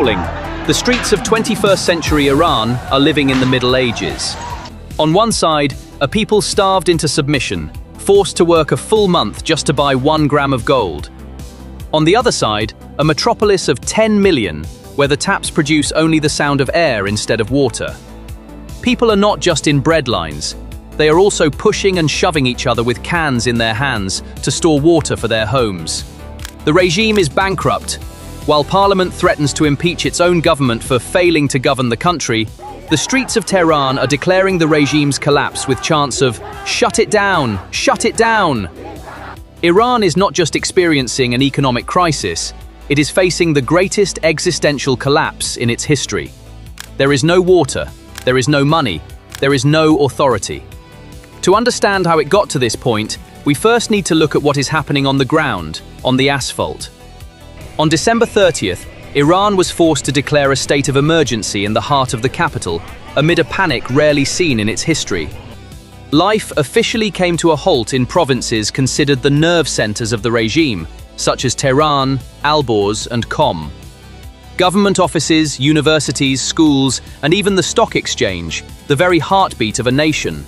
The streets of 21st century Iran are living in the Middle Ages. On one side, a people starved into submission, forced to work a full month just to buy 1 gram of gold. On the other side, a metropolis of 10 million, where the taps produce only the sound of air instead of water. People are not just in bread lines, they are also pushing and shoving each other with cans in their hands to store water for their homes. The regime is bankrupt. While Parliament threatens to impeach its own government for failing to govern the country, the streets of Tehran are declaring the regime's collapse with chants of "Shut it down! Shut it down!" Iran is not just experiencing an economic crisis, it is facing the greatest existential collapse in its history. There is no water, there is no money, there is no authority. To understand how it got to this point, we first need to look at what is happening on the ground, on the asphalt. On December 30th, Iran was forced to declare a state of emergency in the heart of the capital, amid a panic rarely seen in its history. Life officially came to a halt in provinces considered the nerve centers of the regime, such as Tehran, Alborz, and Qom. Government offices, universities, schools, and even the stock exchange, the very heartbeat of a nation,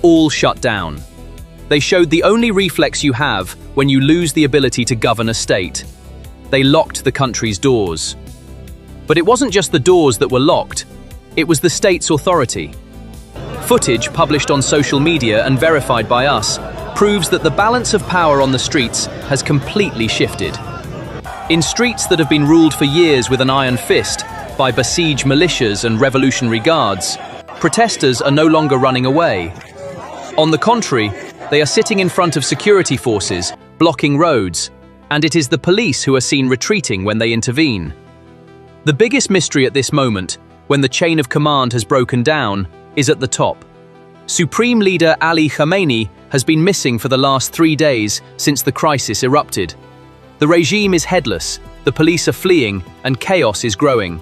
all shut down. They showed the only reflex you have when you lose the ability to govern a state. They locked the country's doors. But it wasn't just the doors that were locked, it was the state's authority. Footage published on social media and verified by us proves that the balance of power on the streets has completely shifted. In streets that have been ruled for years with an iron fist by besieged militias and revolutionary guards, protesters are no longer running away. On the contrary, they are sitting in front of security forces, blocking roads, and it is the police who are seen retreating when they intervene. The biggest mystery at this moment, when the chain of command has broken down, is at the top. Supreme Leader Ali Khamenei has been missing for the last 3 days since the crisis erupted. The regime is headless, the police are fleeing, and chaos is growing.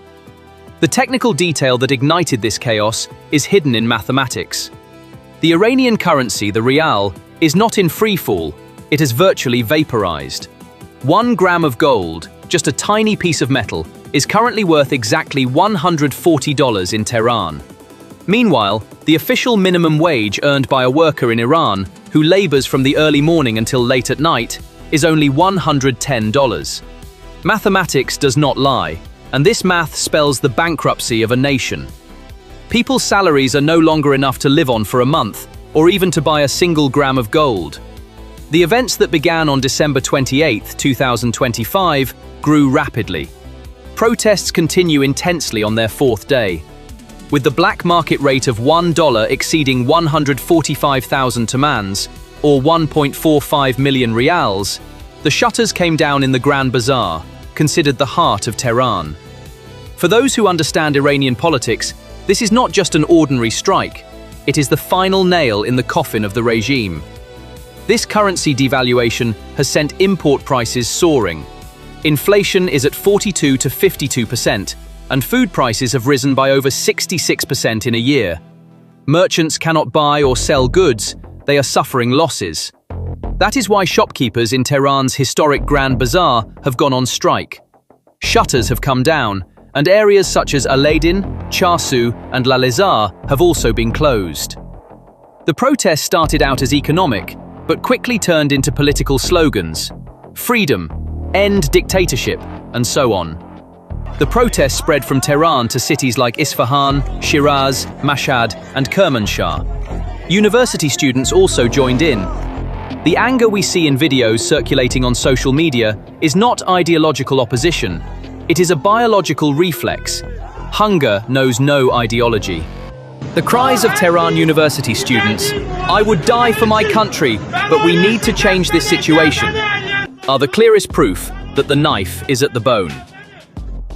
The technical detail that ignited this chaos is hidden in mathematics. The Iranian currency, the rial, is not in free fall, it has virtually vaporized. 1 gram of gold, just a tiny piece of metal, is currently worth exactly $140 in Tehran. Meanwhile, the official minimum wage earned by a worker in Iran, who labors from the early morning until late at night, is only $110. Mathematics does not lie, and this math spells the bankruptcy of a nation. People's salaries are no longer enough to live on for a month, or even to buy a single gram of gold. The events that began on December 28, 2025, grew rapidly. Protests continue intensely on their 4th day. With the black market rate of $1 exceeding 145,000 tomans, or 1.45 million rials, the shutters came down in the Grand Bazaar, considered the heart of Tehran. For those who understand Iranian politics, this is not just an ordinary strike, it is the final nail in the coffin of the regime. This currency devaluation has sent import prices soaring. Inflation is at 42 to 52%, and food prices have risen by over 66% in a year. Merchants cannot buy or sell goods, they are suffering losses. That is why shopkeepers in Tehran's historic Grand Bazaar have gone on strike. Shutters have come down, and areas such as Aladdin, Charsu, and Lalezar have also been closed. The protests started out as economic, but quickly turned into political slogans: freedom, end dictatorship, and so on. The protests spread from Tehran to cities like Isfahan, Shiraz, Mashhad, and Kermanshah. University students also joined in. The anger we see in videos circulating on social media is not ideological opposition, it is a biological reflex. Hunger knows no ideology. The cries of Tehran University students, "I would die for my country, but we need to change this situation," are the clearest proof that the knife is at the bone.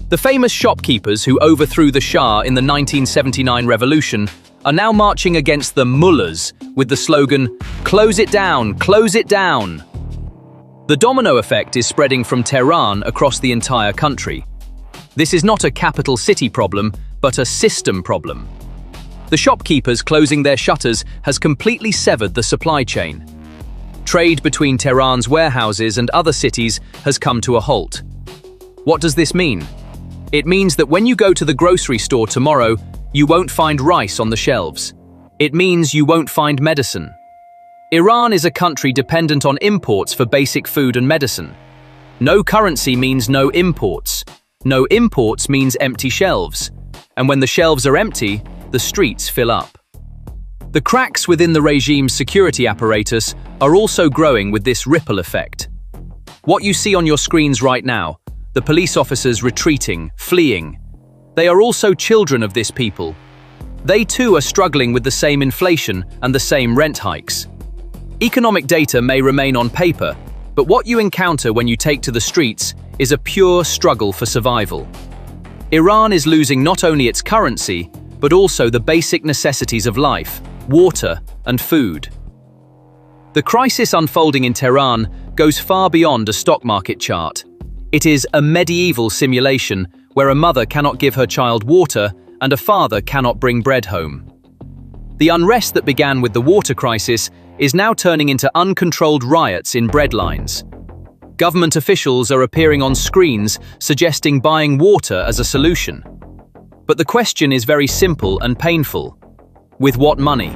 The famous shopkeepers who overthrew the Shah in the 1979 revolution are now marching against the mullahs with the slogan, "Close it down, close it down." The domino effect is spreading from Tehran across the entire country. This is not a capital city problem, but a system problem. The shopkeepers closing their shutters has completely severed the supply chain. Trade between Tehran's warehouses and other cities has come to a halt. What does this mean? It means that when you go to the grocery store tomorrow, you won't find rice on the shelves. It means you won't find medicine. Iran is a country dependent on imports for basic food and medicine. No currency means no imports. No imports means empty shelves. And when the shelves are empty, the streets fill up. The cracks within the regime's security apparatus are also growing with this ripple effect. What you see on your screens right now, the police officers retreating, fleeing, they are also children of this people. They too are struggling with the same inflation and the same rent hikes. Economic data may remain on paper, but what you encounter when you take to the streets is a pure struggle for survival. Iran is losing not only its currency, but also the basic necessities of life, water and food. The crisis unfolding in Tehran goes far beyond a stock market chart. It is a medieval simulation where a mother cannot give her child water and a father cannot bring bread home. The unrest that began with the water crisis is now turning into uncontrolled riots in bread lines. Government officials are appearing on screens suggesting buying water as a solution. But the question is very simple and painful. With what money?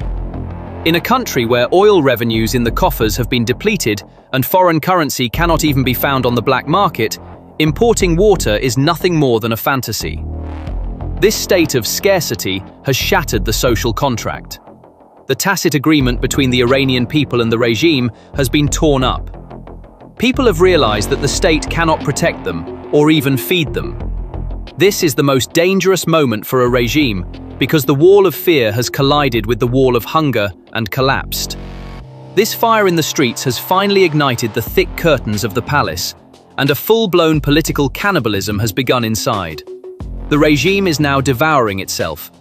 In a country where oil revenues in the coffers have been depleted and foreign currency cannot even be found on the black market, importing water is nothing more than a fantasy. This state of scarcity has shattered the social contract. The tacit agreement between the Iranian people and the regime has been torn up. People have realized that the state cannot protect them or even feed them. This is the most dangerous moment for a regime because the wall of fear has collided with the wall of hunger and collapsed. This fire in the streets has finally ignited the thick curtains of the palace, and a full-blown political cannibalism has begun inside. The regime is now devouring itself.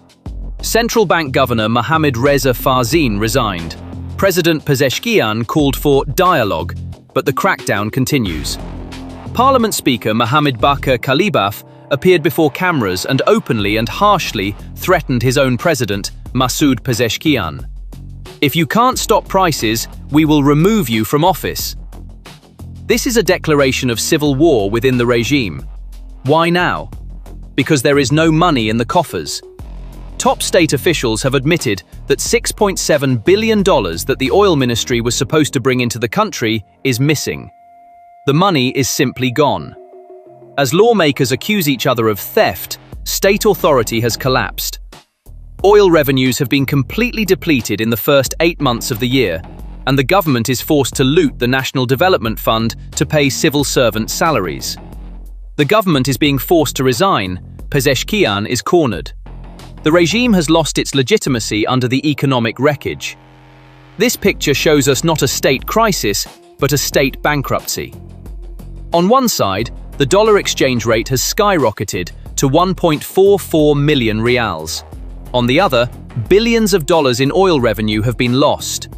Central Bank Governor Mohammad Reza Farzin resigned. President Pezeshkian called for dialogue, but the crackdown continues. Parliament Speaker Mohammad Bakir Kalibaf appeared before cameras and openly and harshly threatened his own president, Masoud Pezeshkian. If you can't stop prices, we will remove you from office. This is a declaration of civil war within the regime. Why now? Because there is no money in the coffers. Top state officials have admitted that $6.7 billion that the oil ministry was supposed to bring into the country is missing. The money is simply gone. As lawmakers accuse each other of theft, state authority has collapsed. Oil revenues have been completely depleted in the first 8 months of the year, and the government is forced to loot the National Development Fund to pay civil servant salaries. The government is being forced to resign. Pezeshkian is cornered. The regime has lost its legitimacy under the economic wreckage. This picture shows us not a state crisis, but a state bankruptcy. On one side, the dollar exchange rate has skyrocketed to 1.44 million rials. On the other, billions of dollars in oil revenue have been lost.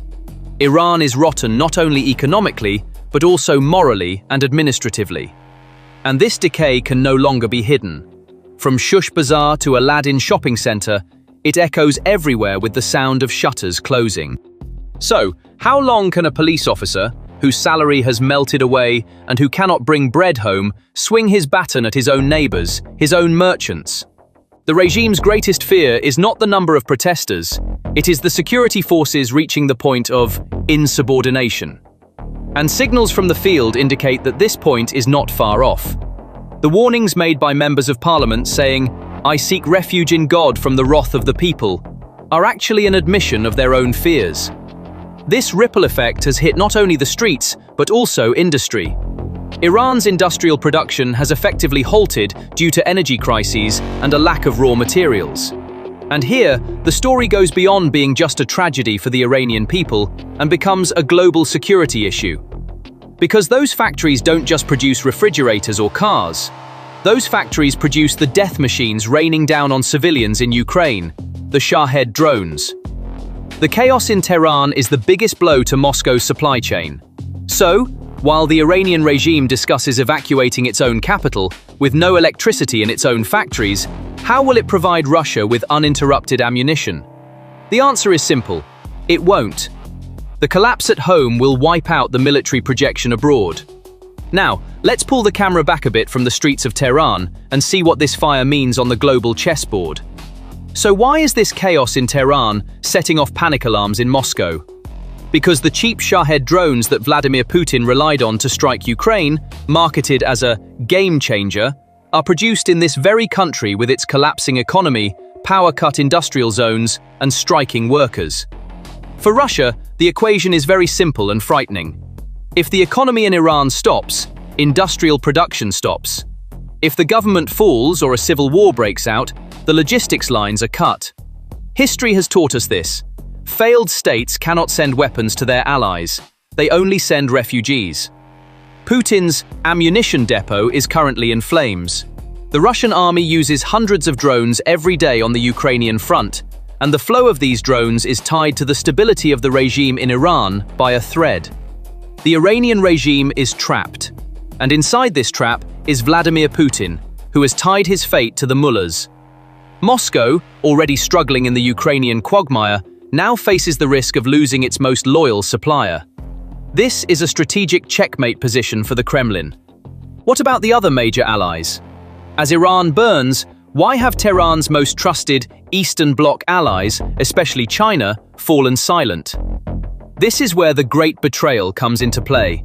Iran is rotten not only economically, but also morally and administratively. And this decay can no longer be hidden. From Grand Bazaar to Aladdin shopping center, it echoes everywhere with the sound of shutters closing. So, how long can a police officer, whose salary has melted away and who cannot bring bread home, swing his baton at his own neighbors, his own merchants? The regime's greatest fear is not the number of protesters, it is the security forces reaching the point of insubordination. And signals from the field indicate that this point is not far off. The warnings made by members of parliament saying, "I seek refuge in God from the wrath of the people," are actually an admission of their own fears. This ripple effect has hit not only the streets, but also industry. Iran's industrial production has effectively halted due to energy crises and a lack of raw materials. And here, the story goes beyond being just a tragedy for the Iranian people and becomes a global security issue. Because those factories don't just produce refrigerators or cars. Those factories produce the death machines raining down on civilians in Ukraine, the Shahed drones. The chaos in Tehran is the biggest blow to Moscow's supply chain. So, while the Iranian regime discusses evacuating its own capital, with no electricity in its own factories, how will it provide Russia with uninterrupted ammunition? The answer is simple: it won't. The collapse at home will wipe out the military projection abroad. Now, let's pull the camera back a bit from the streets of Tehran and see what this fire means on the global chessboard. So why is this chaos in Tehran setting off panic alarms in Moscow? Because the cheap Shahed drones that Vladimir Putin relied on to strike Ukraine, marketed as a game changer, are produced in this very country with its collapsing economy, power-cut industrial zones, and striking workers. For Russia, the equation is very simple and frightening. If the economy in Iran stops, industrial production stops. If the government falls or a civil war breaks out, the logistics lines are cut. History has taught us this. Failed states cannot send weapons to their allies. They only send refugees. Putin's ammunition depot is currently in flames. The Russian army uses hundreds of drones every day on the Ukrainian front, and the flow of these drones is tied to the stability of the regime in Iran by a thread. The Iranian regime is trapped, and inside this trap is Vladimir Putin, who has tied his fate to the mullahs. Moscow, already struggling in the Ukrainian quagmire, now faces the risk of losing its most loyal supplier. This is a strategic checkmate position for the Kremlin. What about the other major allies? As Iran burns, why have Tehran's most trusted Eastern Bloc allies, especially China, fallen silent? This is where the great betrayal comes into play.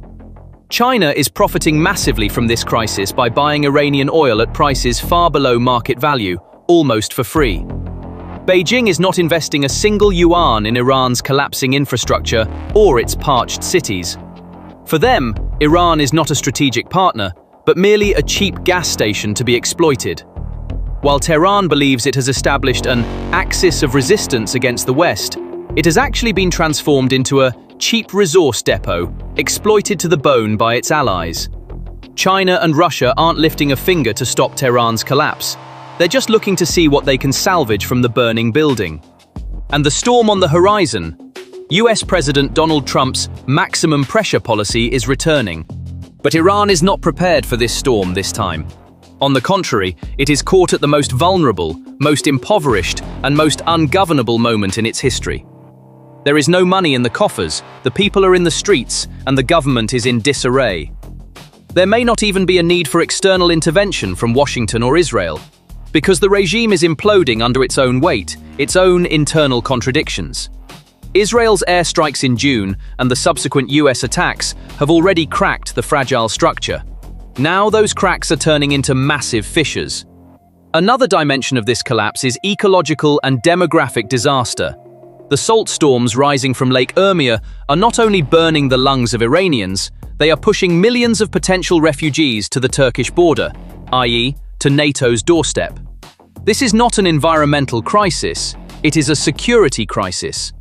China is profiting massively from this crisis by buying Iranian oil at prices far below market value, almost for free. Beijing is not investing a single yuan in Iran's collapsing infrastructure or its parched cities. For them, Iran is not a strategic partner, but merely a cheap gas station to be exploited. While Tehran believes it has established an axis of resistance against the West, it has actually been transformed into a cheap resource depot, exploited to the bone by its allies. China and Russia aren't lifting a finger to stop Tehran's collapse. They're just looking to see what they can salvage from the burning building. And the storm on the horizon. US President Donald Trump's maximum pressure policy is returning. But Iran is not prepared for this storm this time. On the contrary, it is caught at the most vulnerable, most impoverished, and most ungovernable moment in its history. There is no money in the coffers, the people are in the streets, and the government is in disarray. There may not even be a need for external intervention from Washington or Israel, because the regime is imploding under its own weight, its own internal contradictions. Israel's airstrikes in June and the subsequent US attacks have already cracked the fragile structure. Now those cracks are turning into massive fissures. Another dimension of this collapse is ecological and demographic disaster. The salt storms rising from Lake Urmia are not only burning the lungs of Iranians, they are pushing millions of potential refugees to the Turkish border, i.e., to NATO's doorstep. This is not an environmental crisis, it is a security crisis.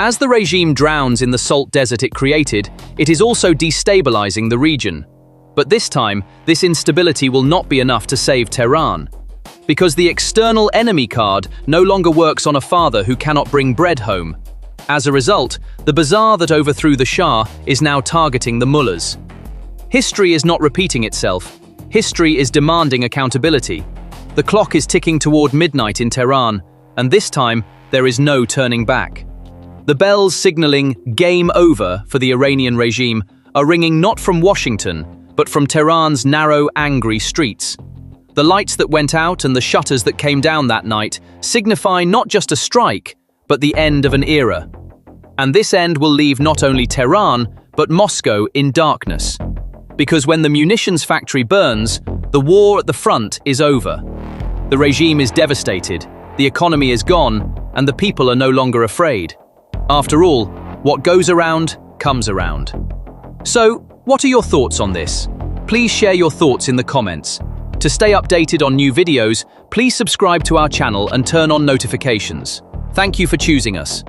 As the regime drowns in the salt desert it created, it is also destabilizing the region. But this time, this instability will not be enough to save Tehran. Because the external enemy card no longer works on a father who cannot bring bread home. As a result, the bazaar that overthrew the Shah is now targeting the mullahs. History is not repeating itself. History is demanding accountability. The clock is ticking toward midnight in Tehran, and this time, there is no turning back. The bells signaling game over for the Iranian regime are ringing not from Washington, but from Tehran's narrow, angry streets. The lights that went out and the shutters that came down that night signify not just a strike, but the end of an era. And this end will leave not only Tehran, but Moscow in darkness. Because when the munitions factory burns, the war at the front is over. The regime is devastated, the economy is gone, and the people are no longer afraid. After all, what goes around comes around. So, what are your thoughts on this? Please share your thoughts in the comments. To stay updated on new videos, please subscribe to our channel and turn on notifications. Thank you for choosing us.